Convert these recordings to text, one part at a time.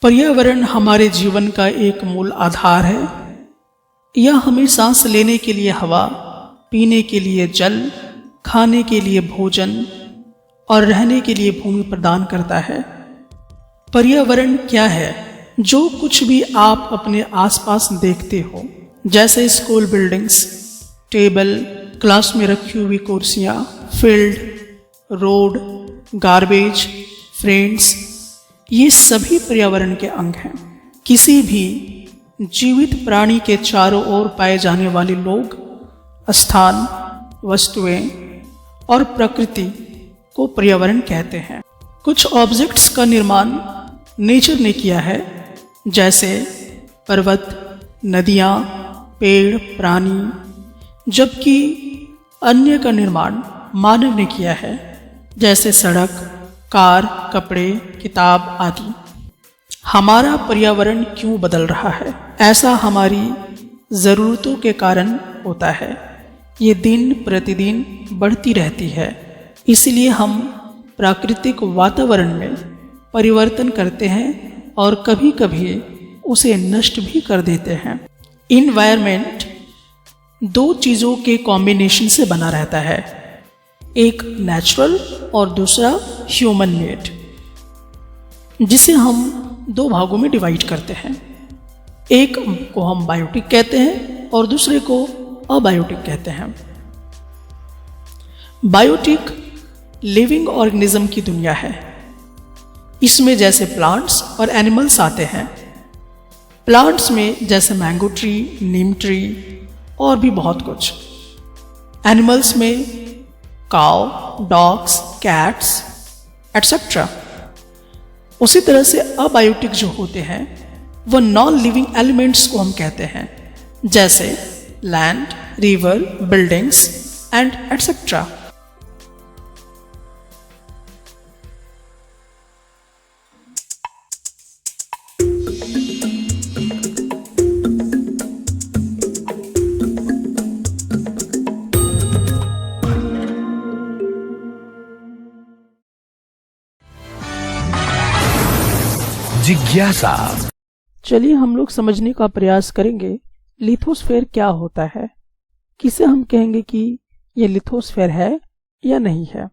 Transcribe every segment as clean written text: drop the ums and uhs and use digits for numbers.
पर्यावरण हमारे जीवन का एक मूल आधार है। यह हमें सांस लेने के लिए हवा, पीने के लिए जल, खाने के लिए भोजन और रहने के लिए भूमि प्रदान करता है। पर्यावरण क्या है? जो कुछ भी आप अपने आसपास देखते हो, जैसे स्कूल बिल्डिंग्स, टेबल, क्लास में रखी हुई कुर्सियाँ, फील्ड, रोड, गार्बेज, फ्रेंड्स, ये सभी पर्यावरण के अंग हैं। किसी भी जीवित प्राणी के चारों ओर पाए जाने वाले लोग, स्थान, वस्तुएं और प्रकृति को पर्यावरण कहते हैं। कुछ ऑब्जेक्ट्स का निर्माण नेचर ने किया है, जैसे पर्वत, नदियाँ, पेड़, प्राणी, जबकि अन्य का निर्माण मानव ने किया है, जैसे सड़क, कार, कपड़े, किताब आदि। हमारा पर्यावरण क्यों बदल रहा है? ऐसा हमारी ज़रूरतों के कारण होता है। ये दिन प्रतिदिन बढ़ती रहती है, इसलिए हम प्राकृतिक वातावरण में परिवर्तन करते हैं और कभी कभी उसे नष्ट भी कर देते हैं। इन्वायरमेंट दो चीज़ों के कॉम्बिनेशन से बना रहता है, एक नेचुरल और दूसरा ह्यूमन मेड, जिसे हम दो भागों में डिवाइड करते हैं। एक को हम बायोटिक कहते हैं और दूसरे को अबायोटिक कहते हैं। बायोटिक लिविंग ऑर्गेनिज्म की दुनिया है। इसमें जैसे प्लांट्स और एनिमल्स आते हैं। प्लांट्स में जैसे मैंगो ट्री, नीम ट्री और भी बहुत कुछ। एनिमल्स में काउ, डॉग्स, कैट्स एटसेट्रा। उसी तरह से अबायोटिक जो होते हैं वो नॉन लिविंग एलिमेंट्स को हम कहते हैं, जैसे land, river, buildings and etcetera. जिज्ञासा। चलिए हम लोग समझने का प्रयास करेंगे लिथोस्फेयर क्या होता है, किसे हम कहेंगे कि यह लिथोस्फेयर है या नहीं है।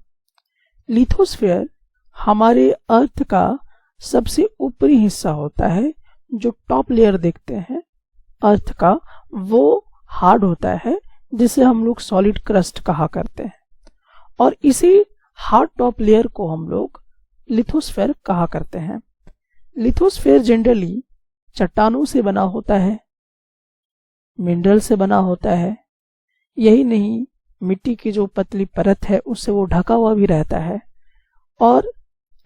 लिथोस्फेयर हमारे अर्थ का सबसे ऊपरी हिस्सा होता है। जो टॉप लेयर देखते हैं अर्थ का, वो हार्ड होता है, जिसे हम लोग सॉलिड क्रस्ट कहा करते हैं, और इसी हार्ड टॉप लेयर को हम लोग लिथोस्फेयर कहा करते हैं। लिथोस्फेयर जनरली चट्टानों से बना होता है, मिनरल से बना होता है। यही नहीं, मिट्टी की जो पतली परत है उससे वो ढका हुआ भी रहता है। और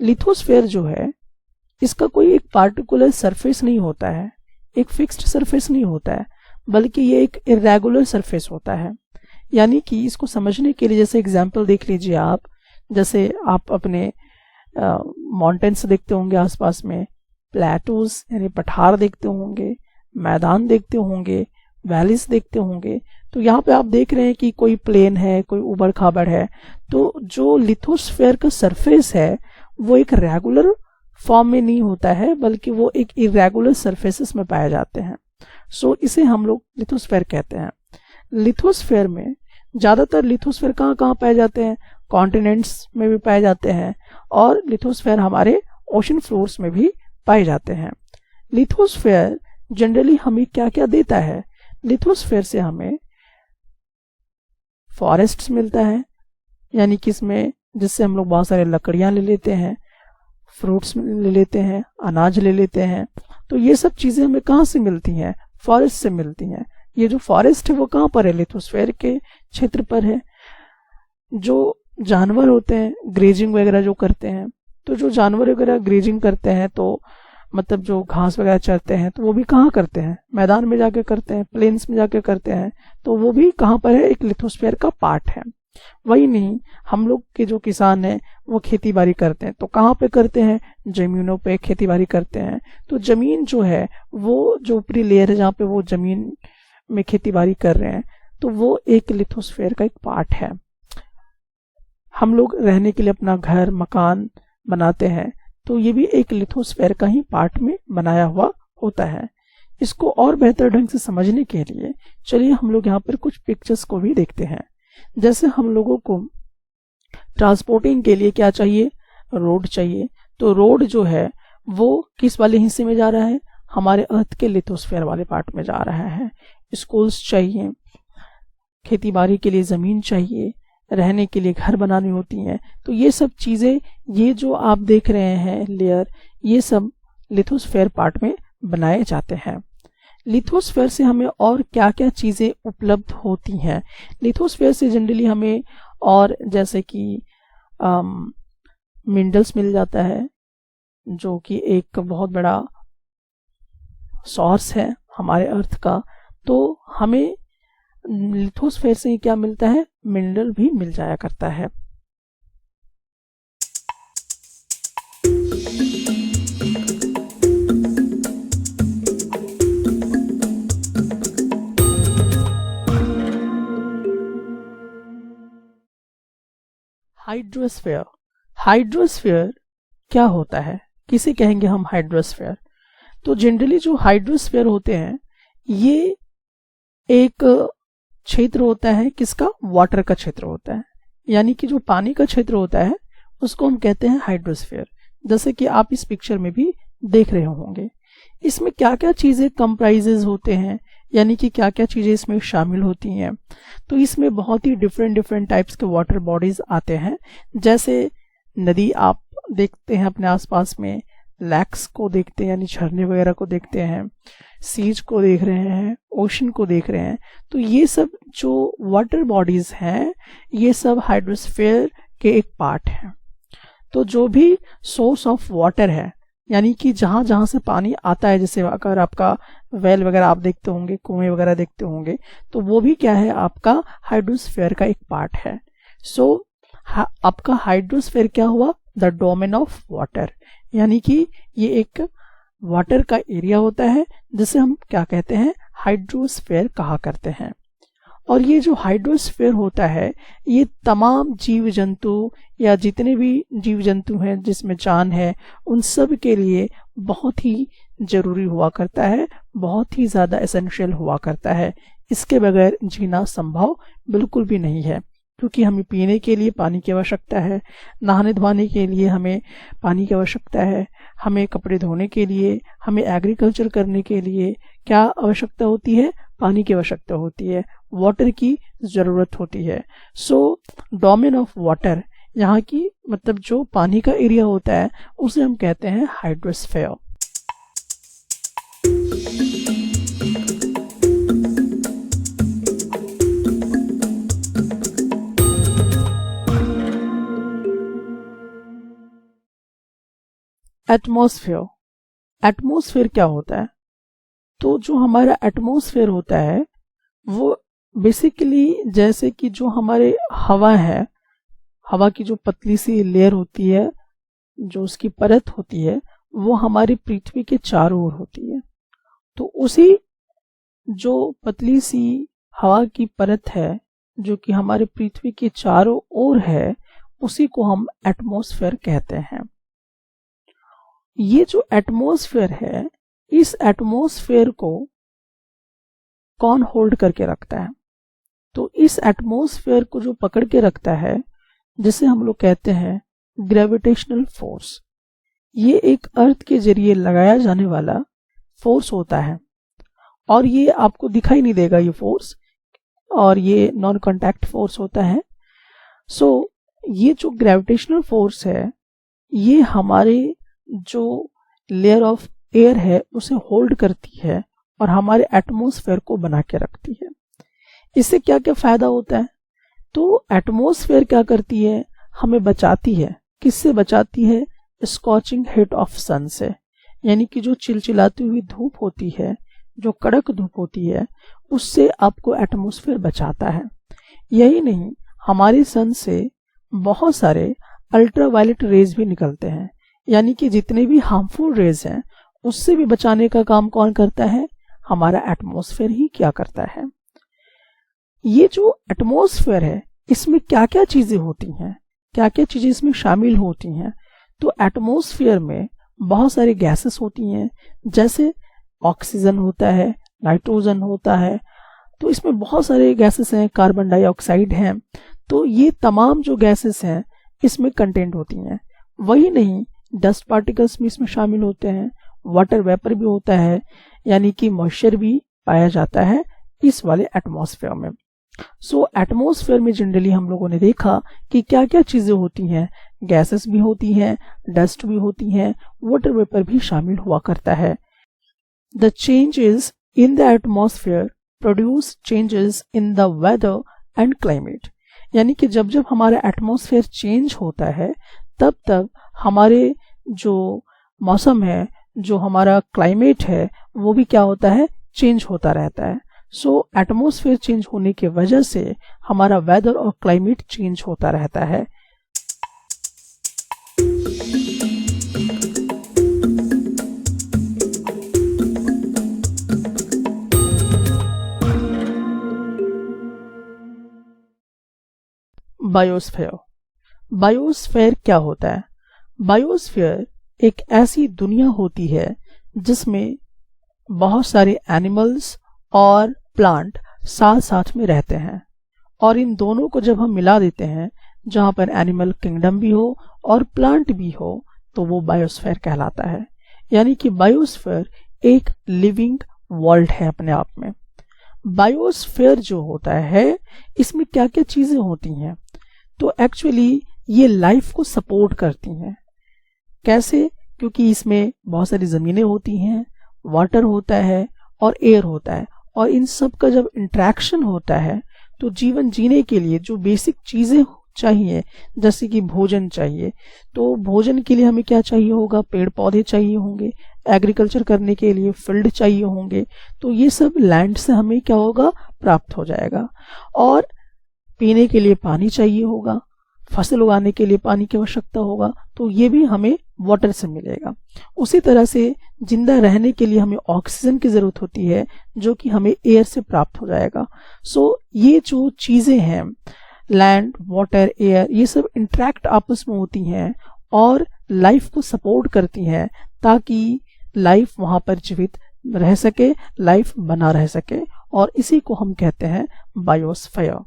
लिथोस्फेयर जो है, इसका कोई एक पार्टिकुलर सरफेस नहीं होता है, एक फिक्स्ड सरफेस नहीं होता है, बल्कि ये एक इरेगुलर सरफेस होता है। यानी कि इसको समझने के लिए जैसे एग्जाम्पल देख लीजिए आप, जैसे आप अपने माउंटेन्स देखते होंगे आसपास में, प्लेटूज यानी पठार देखते होंगे, मैदान देखते होंगे, वैलीज देखते होंगे। तो यहाँ पे आप देख रहे हैं कि कोई प्लेन है, कोई उबड़ खाबड़ है। तो जो लिथोस्फेयर का सरफेस है वो एक रेगुलर फॉर्म में नहीं होता है, बल्कि वो एक इरेगुलर सरफेसेस में पाए जाते हैं। सो इसे हम लोग लिथोस्फेयर कहते हैं। लिथोस्फेयर में ज्यादातर लिथोस्फेयर कहाँ कहाँ पाए जाते हैं? कॉन्टिनेंट्स में भी पाए जाते हैं, और लिथोस्फेयर हमारे ओशन फ्लोर्स में भी पाए जाते हैं। लिथोस्फेयर जनरली हमें क्या क्या देता है? लिथोस्फेयर से हमें फॉरेस्ट्स मिलता है, यानी कि इसमें जिससे हम लोग बहुत सारे लकड़ियां ले लेते हैं, फ्रूट्स ले लेते हैं, अनाज ले लेते हैं। तो ये सब चीजें हमें कहाँ से मिलती हैं? फॉरेस्ट से मिलती हैं। ये जो फॉरेस्ट है वो कहाँ पर है? लिथोस्फेयर के क्षेत्र पर है। जो जानवर होते हैं ग्रेजिंग वगैरह जो करते हैं, तो जो जानवर वगैरह ग्रेजिंग करते हैं, तो मतलब जो घास वगैरह चरते हैं, तो वो भी कहाँ करते हैं? मैदान में जाके करते हैं, प्लेन्स में जाके करते हैं। तो वो भी कहाँ पर है? एक लिथोस्फेयर का पार्ट है। वही नहीं, हम लोग के जो किसान हैं वो खेती बाड़ी करते हैं, तो कहाँ पे करते हैं? जमीनों पे खेती बाड़ी करते हैं। तो जमीन जो है, वो जो ऊपरी लेयर है जहाँ पे वो जमीन में खेती बाड़ी कर रहे हैं, तो वो एक लिथोस्फेयर का एक पार्ट है। हम लोग रहने के लिए अपना घर, मकान बनाते हैं, तो ये भी एक लिथोस्फीयर का ही पार्ट में बनाया हुआ होता है। इसको और बेहतर ढंग से समझने के लिए चलिए हम लोग यहाँ पर कुछ पिक्चर्स को भी देखते हैं। जैसे हम लोगों को ट्रांसपोर्टिंग के लिए क्या चाहिए, रोड चाहिए। तो रोड जो है वो किस वाले हिस्से में जा रहा है, हमारे अर्थ के लिथोस्फीयर वाले पार्ट में जा रहा है। स्कूल्स चाहिए, खेती बाड़ी के लिए जमीन चाहिए, रहने के लिए घर बनानी होती हैं। तो ये सब चीजें, ये जो आप देख रहे हैं लेयर, ये सब लिथोस्फीयर पार्ट में बनाए जाते हैं। लिथोस्फीयर से हमें और क्या क्या चीजें उपलब्ध होती हैं। लिथोस्फीयर से जनरली हमें और जैसे कि मिनरल्स मिल जाता है, जो कि एक बहुत बड़ा सोर्स है हमारे अर्थ का। तो हमें लिथोस्फीयर से क्या मिलता है, मिनरल भी मिल जाया करता है। हाइड्रोस्फीयर, हाइड्रोस्फीयर क्या होता है, किसे कहेंगे हम हाइड्रोस्फीयर? तो जनरली जो हाइड्रोस्फीयर होते हैं ये एक क्षेत्र होता है, किसका, वाटर का क्षेत्र होता है। यानी कि जो पानी का क्षेत्र होता है उसको हम कहते हैं हाइड्रोस्फीयर, जैसे कि आप इस पिक्चर में भी देख रहे होंगे। इसमें क्या क्या चीजें कंप्राइजेज होते हैं, यानी कि क्या क्या चीजें इसमें शामिल होती हैं। तो इसमें बहुत ही डिफरेंट टाइप्स के वाटर बॉडीज आते हैं। जैसे नदी आप देखते हैं अपने आसपास में, लैक्स को देखते हैं यानी झरने वगैरह को देखते हैं, सीज को देख रहे हैं, ओशन को देख रहे हैं। तो ये सब जो वाटर बॉडीज हैं ये सब हाइड्रोस्फीयर के एक पार्ट हैं। तो जो भी सोर्स ऑफ वाटर है, यानी कि जहां जहां से पानी आता है, जैसे अगर आपका वेल वगैरह आप देखते होंगे, कुएं वगैरह देखते होंगे, तो वो भी क्या है, आपका हाइड्रोस्फीयर का एक पार्ट है। सो आपका हाइड्रोस्फीयर क्या हुआ, द डोमेन ऑफ वाटर, यानी कि ये एक वाटर का एरिया होता है जिसे हम क्या कहते हैं, हाइड्रोस्फीयर कहा करते हैं। और ये जो हाइड्रोस्फीयर होता है ये तमाम जीव जंतु या जितने भी जीव जंतु हैं जिसमें जान है उन सब के लिए बहुत ही जरूरी हुआ करता है, बहुत ही ज्यादा एसेंशियल हुआ करता है। इसके बगैर जीना संभव बिल्कुल भी नहीं है, क्योंकि हमें पीने के लिए पानी की आवश्यकता है, नहाने धोने के लिए हमें पानी की आवश्यकता है, हमें कपड़े धोने के लिए, हमें एग्रीकल्चर करने के लिए क्या आवश्यकता होती है, पानी की आवश्यकता होती है, वाटर की जरूरत होती है। सो डोमेन ऑफ वाटर, यहाँ की मतलब जो पानी का एरिया होता है उसे हम कहते हैं हाइड्रोस्फीयर। एटमॉस्फेयर, एटमॉस्फेयर क्या होता है? तो जो हमारा एटमॉस्फेयर होता है वो बेसिकली जैसे कि जो हमारे हवा है, हवा की जो पतली सी लेयर होती है, जो उसकी परत होती है, वो हमारी पृथ्वी के चारों ओर होती है। तो उसी जो पतली सी हवा की परत है जो कि हमारे पृथ्वी के चारों ओर है, उसी को हम एटमॉस्फेयर कहते हैं। ये जो एटमॉस्फेयर है, इस एटमॉस्फेयर को कौन होल्ड करके रखता है? तो इस एटमॉस्फेयर को जो पकड़ के रखता है, जिसे हम लोग कहते हैं ग्रेविटेशनल फोर्स। ये एक अर्थ के जरिए लगाया जाने वाला फोर्स होता है और ये आपको दिखाई नहीं देगा ये फोर्स, और ये नॉन कॉन्टैक्ट फोर्स होता है। सो ये जो ग्रेविटेशनल फोर्स है ये हमारे जो लेयर ऑफ एयर है उसे होल्ड करती है और हमारे एटमॉस्फेयर को बना के रखती है। इससे क्या क्या फायदा होता है? तो एटमॉस्फेयर क्या करती है, हमें बचाती है। किससे बचाती है? स्कॉचिंग हीट ऑफ सन से, यानी कि जो चिलचिलाती हुई धूप होती है, जो कड़क धूप होती है, उससे आपको एटमॉस्फेयर बचाता है। यही नहीं, हमारे सन से बहुत सारे अल्ट्रावायलेट रेज भी निकलते हैं, यानी कि जितने भी हार्मफुल रेज हैं उससे भी बचाने का काम कौन करता है? हमारा एटमॉस्फेयर ही क्या करता है। ये जो एटमॉस्फेयर है इसमें क्या क्या चीजें होती हैं, क्या क्या चीजें इसमें शामिल होती हैं? तो एटमॉस्फेयर में बहुत सारी गैसेस होती हैं, जैसे ऑक्सीजन होता है, नाइट्रोजन होता है, तो इसमें बहुत सारे गैसेस हैं, कार्बन डाइऑक्साइड हैं। तो ये तमाम जो गैसेस हैं इसमें कंटेंट होती हैं। वही नहीं, डस्ट पार्टिकल्स भी इसमें शामिल होते हैं, वाटर वेपर भी होता है, यानी कि मॉइस्चर भी पाया जाता है इस वाले एटमॉस्फेयर में। सो एटमॉस्फेयर में जनरली हम लोगों ने देखा कि क्या क्या चीजें होती हैं, गैसेस भी होती हैं, डस्ट भी होती हैं, वाटर वेपर भी शामिल हुआ करता है। The changes in the atmosphere produce changes in the weather and climate, यानी कि जब जब हमारा एटमॉस्फेयर चेंज होता है तब तब हमारे जो मौसम है, जो हमारा क्लाइमेट है, वो भी क्या होता है, चेंज होता रहता है। सो एटमॉस्फेयर चेंज होने की वजह से हमारा वेदर और क्लाइमेट चेंज होता रहता है। बायोस्फीयर। बायोस्फीयर क्या होता है? बायोस्फीयर एक ऐसी दुनिया होती है जिसमें बहुत सारे एनिमल्स और प्लांट साथ साथ में रहते हैं, और इन दोनों को जब हम मिला देते हैं, जहां पर एनिमल किंगडम भी हो और प्लांट भी हो, तो वो बायोस्फीयर कहलाता है। यानी कि बायोस्फीयर एक लिविंग वर्ल्ड है अपने आप में। बायोस्फीयर जो होता है इसमें क्या क्या चीजें होती हैं, तो एक्चुअली ये लाइफ को सपोर्ट करती हैं। कैसे? क्योंकि इसमें बहुत सारी जमीनें होती हैं, वाटर होता है और एयर होता है, और इन सब का जब इंट्रैक्शन होता है तो जीवन जीने के लिए जो बेसिक चीजें चाहिए, जैसे कि भोजन चाहिए, तो भोजन के लिए हमें क्या चाहिए होगा, पेड़ पौधे चाहिए होंगे, एग्रीकल्चर करने के लिए फील्ड चाहिए होंगे, तो ये सब लैंड से हमें क्या होगा, प्राप्त हो जाएगा। और पीने के लिए पानी चाहिए होगा, फसल उगाने के लिए पानी की आवश्यकता होगा, तो ये भी हमें वाटर से मिलेगा। उसी तरह से जिंदा रहने के लिए हमें ऑक्सीजन की जरूरत होती है, जो कि हमें एयर से प्राप्त हो जाएगा। सो ये जो चीजें हैं, लैंड, वाटर, एयर, ये सब इंटरेक्ट आपस में होती हैं और लाइफ को सपोर्ट करती हैं, ताकि लाइफ वहां पर जीवित रह सके, लाइफ बना रह सके, और इसी को हम कहते हैं बायोस्फीयर।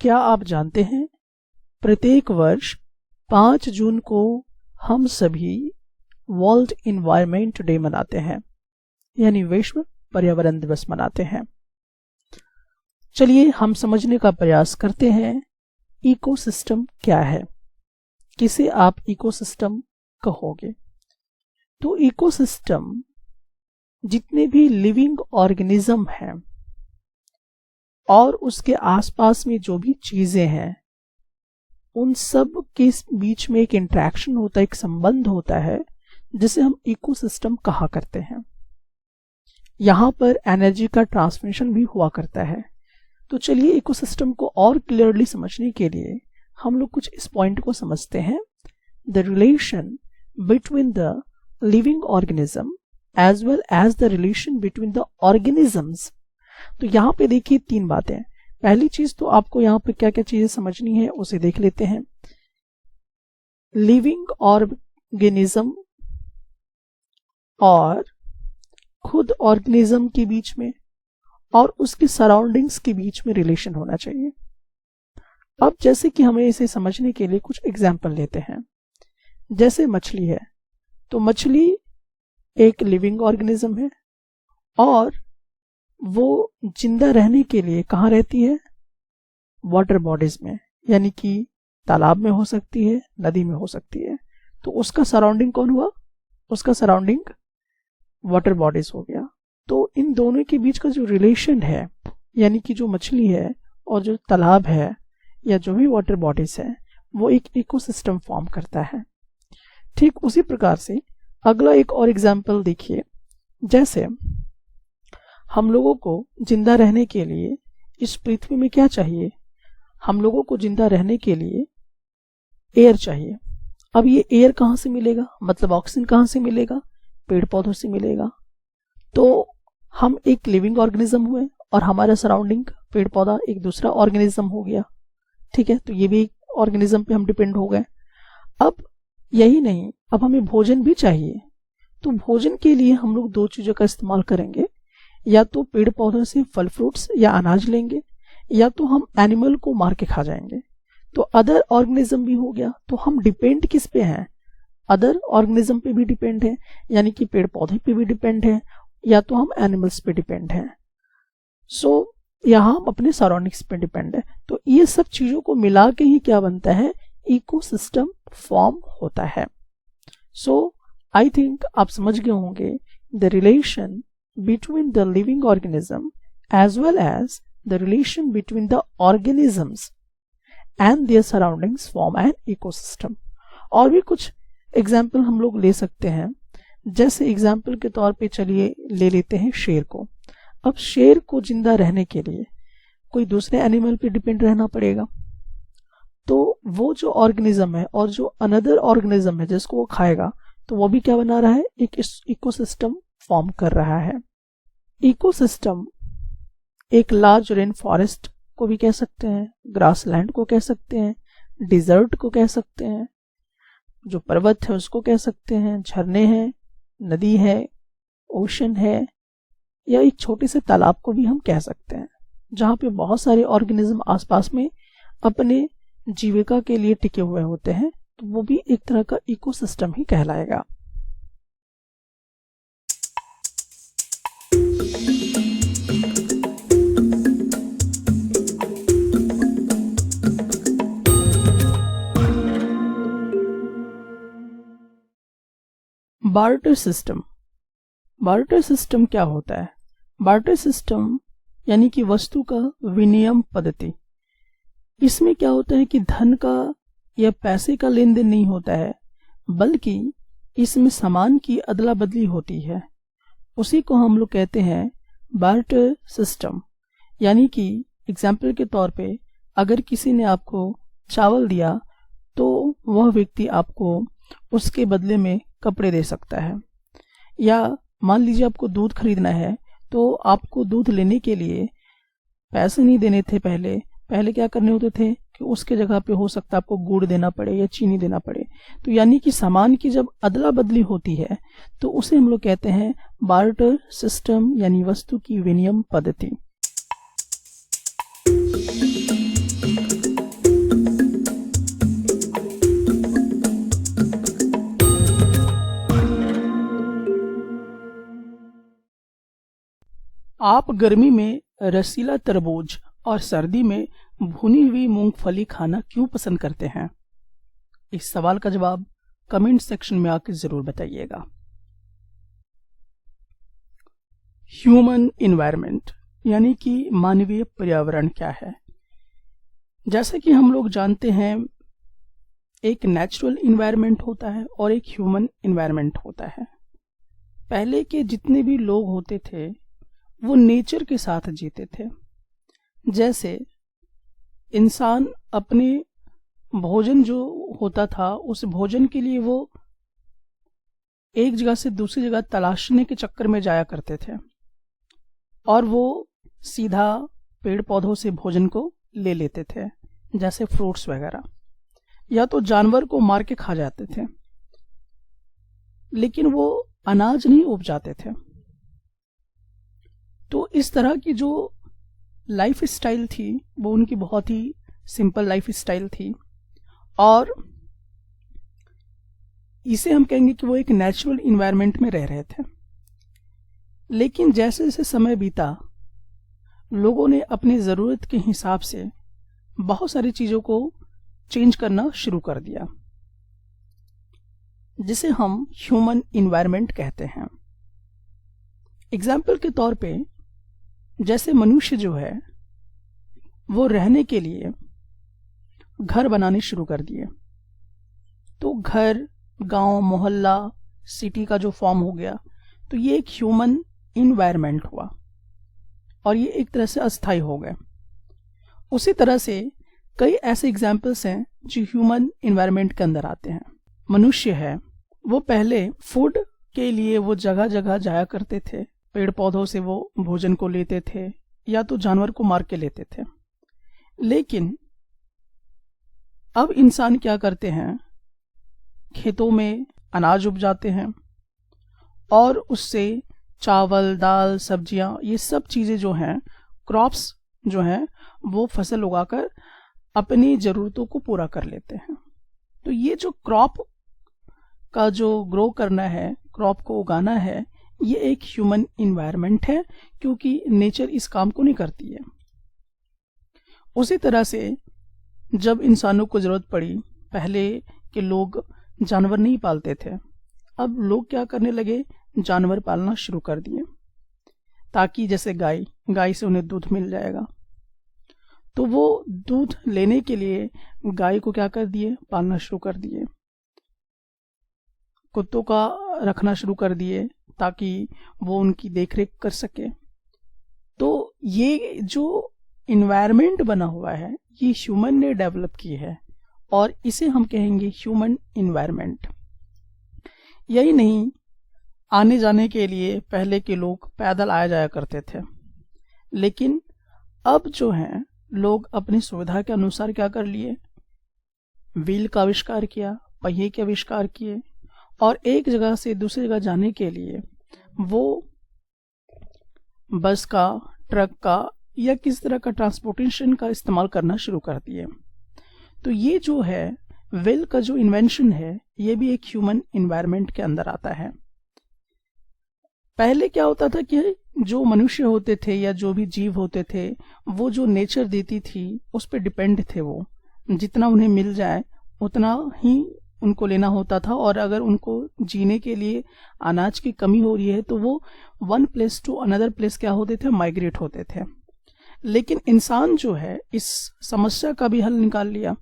क्या आप जानते हैं, प्रत्येक वर्ष 5 जून को हम सभी वर्ल्ड इन्वायरमेंट डे मनाते हैं, यानी विश्व पर्यावरण दिवस मनाते हैं। चलिए हम समझने का प्रयास करते हैं इकोसिस्टम क्या है, किसे आप इकोसिस्टम कहोगे। तो इकोसिस्टम जितने भी लिविंग ऑर्गेनिज्म हैं और उसके आसपास में जो भी चीजें हैं, उन सब के बीच में एक इंटरेक्शन होता है, एक संबंध होता है, जिसे हम इकोसिस्टम कहा करते हैं। यहां पर एनर्जी का ट्रांसमिशन भी हुआ करता है। तो चलिए इकोसिस्टम को और क्लियरली समझने के लिए हम लोग कुछ इस पॉइंट को समझते हैं। The relation between the living organism as well as the relation between the organisms. तो यहाँ पे देखिए 3 बातें। पहली चीज तो आपको यहाँ पे क्या क्या चीजें समझनी है उसे देख लेते हैं। लिविंग ऑर्गेनिज्म और खुद ऑर्गेनिज्म के बीच में और उसके सराउंडिंग्स के बीच में रिलेशन होना चाहिए। अब जैसे कि हमें इसे समझने के लिए कुछ एग्जाम्पल लेते हैं। जैसे मछली है, तो मछली एक लिविंग ऑर्गेनिज्म है और वो जिंदा रहने के लिए कहाँ रहती है, वाटर बॉडीज में, यानी कि तालाब में हो सकती है, नदी में हो सकती है। तो उसका सराउंडिंग कौन हुआ, उसका सराउंडिंग वाटर बॉडीज हो गया। तो इन दोनों के बीच का जो रिलेशन है, यानी कि जो मछली है और जो तालाब है या जो भी वाटर बॉडीज है, वो एक इकोसिस्टम फॉर्म करता है। ठीक उसी प्रकार से अगला एक और एग्जाम्पल देखिए। जैसे हम लोगों को जिंदा रहने के लिए इस पृथ्वी में क्या चाहिए, हम लोगों को जिंदा रहने के लिए एयर चाहिए, अब ये एयर कहाँ से मिलेगा, मतलब ऑक्सीजन कहाँ से मिलेगा, पेड़ पौधों से मिलेगा। तो हम एक लिविंग ऑर्गेनिज्म हुए और हमारा सराउंडिंग पेड़ पौधा एक दूसरा ऑर्गेनिज्म हो गया, ठीक है। तो ये भी ऑर्गेनिज्म पे हम डिपेंड हो गए। अब यही नहीं, अब हमें भोजन भी चाहिए। तो भोजन के लिए हम लोग दो चीजों का इस्तेमाल करेंगे, या तो पेड़ पौधों से फल फ्रूट्स या अनाज लेंगे, या तो हम एनिमल को मार के खा जाएंगे। तो अदर ऑर्गेनिज्म भी हो गया। तो हम डिपेंड किस पे हैं, अदर ऑर्गेनिज्म पे भी डिपेंड है, यानी कि पेड़ पौधे पे भी डिपेंड है, या तो हम एनिमल्स पे डिपेंड हैं। सो यहाँ हम अपने सराउंडिंग्स पे डिपेंड है। तो ये सब चीजों को मिला के ही क्या बनता है, इकोसिस्टम फॉर्म होता है। सो आई थिंक आप समझ गए होंगे the relation between the living organism as well as the relation between the organisms and their surroundings form an ecosystem. और भी कुछ एग्जाम्पल हम लोग ले सकते हैं। जैसे एग्जाम्पल के तौर पे चलिए ले लेते हैं शेर को। अब शेर को जिंदा रहने के लिए कोई दूसरे एनिमल पे डिपेंड रहना पड़ेगा। तो वो जो ऑर्गेनिज्म है और जो अनदर ऑर्गेनिज्म है जिसको वो खाएगा, तो वो भी क्या बना रहा है, एक इकोसिस्टम फॉर्म कर रहा है। इकोसिस्टम एक लार्ज रेन फॉरेस्ट को भी कह सकते हैं, ग्रासलैंड को कह सकते हैं, डिजर्ट को कह सकते हैं, जो पर्वत है उसको कह सकते हैं, झरने हैं, नदी है, ओशन है, या एक छोटे से तालाब को भी हम कह सकते हैं, जहाँ पे बहुत सारे ऑर्गेनिज्म आसपास में अपने जीविका के लिए टिके हुए होते हैं। तो वो भी एक तरह का इकोसिस्टम ही कहलाएगा। Barter system. बार्टर सिस्टम क्या होता है? बार्टर सिस्टम यानी कि वस्तु का विनिमय पद्धति। इसमें क्या होता है कि धन का या पैसे का लेन देन नहीं होता है, बल्कि इसमें सामान की अदला बदली होती है। उसी को हम लोग कहते हैं बार्टर सिस्टम। यानी कि एग्जाम्पल के तौर पे अगर किसी ने आपको चावल दिया तो वह व्यक्ति आपको उसके बदले में कपड़े दे सकता है। या मान लीजिए आपको दूध खरीदना है, तो आपको दूध लेने के लिए पैसे नहीं देने थे। पहले क्या करने होते थे कि उसके जगह पे हो सकता है आपको गुड़ देना पड़े या चीनी देना पड़े। तो यानी कि सामान की जब अदला बदली होती है तो उसे हम लोग कहते हैं बार्टर सिस्टम, यानी वस्तु की विनिमय पद्धति। आप गर्मी में रसीला तरबूज और सर्दी में भुनी हुई मूंगफली खाना क्यों पसंद करते हैं? इस सवाल का जवाब कमेंट सेक्शन में आकर जरूर बताइएगा। ह्यूमन इन्वायरमेंट यानी कि मानवीय पर्यावरण क्या है? जैसे कि हम लोग जानते हैं, एक नेचुरल इन्वायरमेंट होता है और एक ह्यूमन इन्वायरमेंट होता है। पहले के जितने भी लोग होते थे वो नेचर के साथ जीते थे। जैसे इंसान अपने भोजन जो होता था उस भोजन के लिए वो एक जगह से दूसरी जगह तलाशने के चक्कर में जाया करते थे, और वो सीधा पेड़ पौधों से भोजन को ले लेते थे, जैसे फ्रूट्स वगैरह, या तो जानवर को मार के खा जाते थे, लेकिन वो अनाज नहीं उपजाते थे। तो इस तरह की जो लाइफ स्टाइल थी वो उनकी बहुत ही सिंपल लाइफ स्टाइल थी, और इसे हम कहेंगे कि वो एक नेचुरल इन्वायरमेंट में रह रहे थे। लेकिन जैसे जैसे समय बीता, लोगों ने अपनी ज़रूरत के हिसाब से बहुत सारी चीज़ों को चेंज करना शुरू कर दिया, जिसे हम ह्यूमन इन्वायरमेंट कहते हैं। एग्जाम्पल के तौर पे जैसे मनुष्य जो है वो रहने के लिए घर बनाने शुरू कर दिए। तो घर, गांव, मोहल्ला, सिटी का जो फॉर्म हो गया, तो ये एक ह्यूमन इन्वायरमेंट हुआ और ये एक तरह से अस्थायी हो गए। उसी तरह से कई ऐसे एग्जाम्पल्स हैं जो ह्यूमन इन्वायरमेंट के अंदर आते हैं। मनुष्य है वो पहले फूड के लिए वो जगह जगह जाया करते थे, पेड़ पौधों से वो भोजन को लेते थे या तो जानवर को मार के लेते थे। लेकिन अब इंसान क्या करते हैं, खेतों में अनाज उपजाते हैं और उससे चावल, दाल, सब्जियां, ये सब चीज़ें जो हैं, क्रॉप्स जो हैं, वो फसल उगाकर अपनी ज़रूरतों को पूरा कर लेते हैं। तो ये जो क्रॉप का जो ग्रो करना है, क्रॉप को उगाना है, ये एक ह्यूमन इन्वायरमेंट है, क्योंकि नेचर इस काम को नहीं करती है। उसी तरह से जब इंसानों को ज़रूरत पड़ी, पहले के लोग जानवर नहीं पालते थे, अब लोग क्या करने लगे, जानवर पालना शुरू कर दिए, ताकि जैसे गाय से उन्हें दूध मिल जाएगा, तो वो दूध लेने के लिए गाय को क्या कर दिए, पालना शुरू कर दिए। कुत्तों का रखना शुरू कर दिए ताकि वो उनकी देखरेख कर सके। तो ये जो इन्वायरमेंट बना हुआ है, ये ह्यूमन ने डेवलप की है और इसे हम कहेंगे ह्यूमन इन्वायरमेंट। यही नहीं, आने जाने के लिए पहले के लोग पैदल आया जाया करते थे, लेकिन अब जो है लोग अपनी सुविधा के अनुसार क्या कर लिए, व्हील का आविष्कार किया, पहिए के आविष्कार किए और एक जगह से दूसरी जगह जाने के लिए वो बस का, ट्रक का या किस तरह का ट्रांसपोर्टेशन का इस्तेमाल करना शुरू कर दिए। तो ये जो है व्हील का जो इन्वेंशन है, ये भी एक ह्यूमन इन्वायरमेंट के अंदर आता है। पहले क्या होता था कि जो मनुष्य होते थे या जो भी जीव होते थे, वो जो नेचर देती थी उस पर डिपेंड थे। वो जितना उन्हें मिल जाए उतना ही उनको लेना होता था, और अगर उनको जीने के लिए अनाज की कमी हो रही है तो वो one place to another place क्या होते थे, माइग्रेट होते थे। लेकिन इंसान जो है इस समस्या का भी हल निकाल लिया।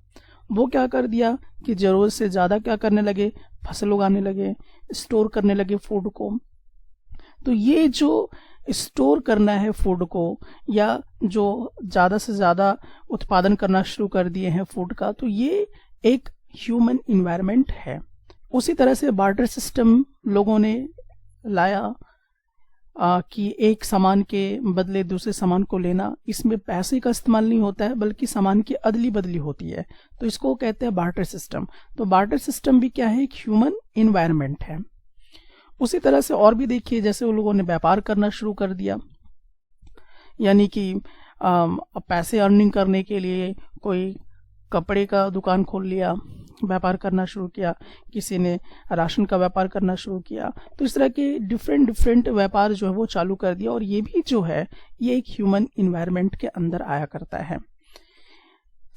वो क्या कर दिया कि जरूरत से ज़्यादा क्या करने लगे, फसल उगाने लगे, स्टोर करने लगे फूड को। तो ये जो स्टोर करना है फूड को, या जो ज़्यादा से ज़्यादा उत्पादन करना शुरू कर दिए हैं फूड का, तो ये एक ह्यूमन इन्वायरमेंट है। उसी तरह से बार्टर सिस्टम लोगों ने लाया कि एक सामान के बदले दूसरे सामान को लेना। इसमें पैसे का इस्तेमाल नहीं होता है, बल्कि सामान की अदली बदली होती है, तो इसको कहते हैं बार्टर सिस्टम। तो बार्टर सिस्टम भी क्या है, एक ह्यूमन इन्वायरमेंट है। उसी तरह से और भी देखिए, जैसे उन लोगों ने व्यापार करना शुरू कर दिया, यानी कि पैसे अर्निंग करने के लिए कोई कपड़े का दुकान खोल लिया, व्यापार करना शुरू किया, किसी ने राशन का व्यापार करना शुरू किया। तो इस तरह के डिफरेंट व्यापार जो है वो चालू कर दिया, और ये भी जो है ये एक ह्यूमन इन्वायरमेंट के अंदर आया करता है।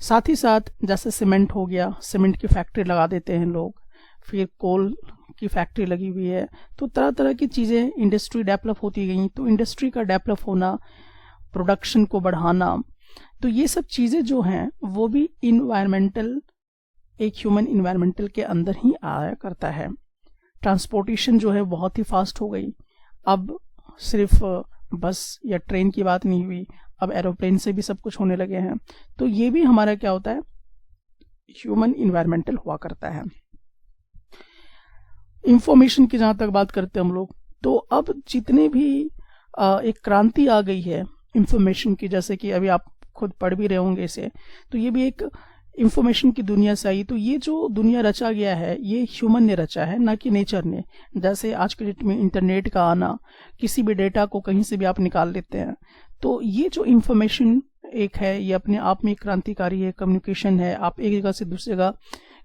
साथ ही साथ जैसे सीमेंट हो गया, सीमेंट की फैक्ट्री लगा देते हैं लोग, फिर कोल की फैक्ट्री लगी हुई है, तो तरह तरह की चीज़ें, इंडस्ट्री डेवलप होती गई। तो इंडस्ट्री का डेवलप होना, प्रोडक्शन को बढ़ाना, तो ये सब चीज़ें जो हैं वो भी इन्वायरमेंटल, एक ह्यूमन इन्वायरमेंटल के अंदर ही आया करता है। ट्रांसपोर्टेशन जो है बहुत ही फास्ट हो गई। अब सिर्फ बस या ट्रेन की बात नहीं हुई, अब एरोप्लेन से भी सब कुछ होने लगे हैं। तो ये भी हमारा क्या होता है, ह्यूमन इन्वायरमेंटल हुआ करता है। इंफॉर्मेशन की जहाँ तक बात करते हैं हम लोग, तो अब जितने भी एक क्रांति आ गई है इंफॉर्मेशन की, जैसे कि अभी आप खुद पढ़ भी रहे होंगे इसे, तो ये भी एक इंफॉर्मेशन की दुनिया से आई। तो ये जो दुनिया रचा गया है ये ह्यूमन ने रचा है, ना कि नेचर ने। जैसे आज के डेट में इंटरनेट का आना, किसी भी डेटा को कहीं से भी आप निकाल लेते हैं। तो ये जो इंफॉर्मेशन एक है, ये अपने आप में क्रांतिकारी है, कम्युनिकेशन है। आप एक जगह से दूसरी जगह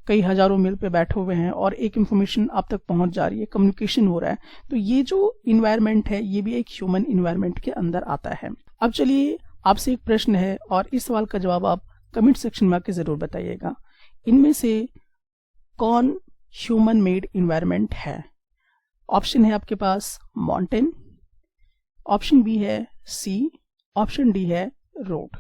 कई हजारों मील पे बैठे हुए हैं और एक इंफॉर्मेशन आप तक पहुंच जा रही है, कम्युनिकेशन हो रहा है। तो ये जो इन्वायरमेंट है ये भी एक ह्यूमन इन्वायरमेंट के अंदर आता है। अब चलिए, आपसे एक प्रश्न है और इस सवाल का जवाब आप कमेंट सेक्शन में आके जरूर बताइएगा। इनमें से कौन ह्यूमन मेड इन्वायरमेंट है? ऑप्शन है आपके पास माउंटेन, ऑप्शन बी है सी, ऑप्शन डी है रोड।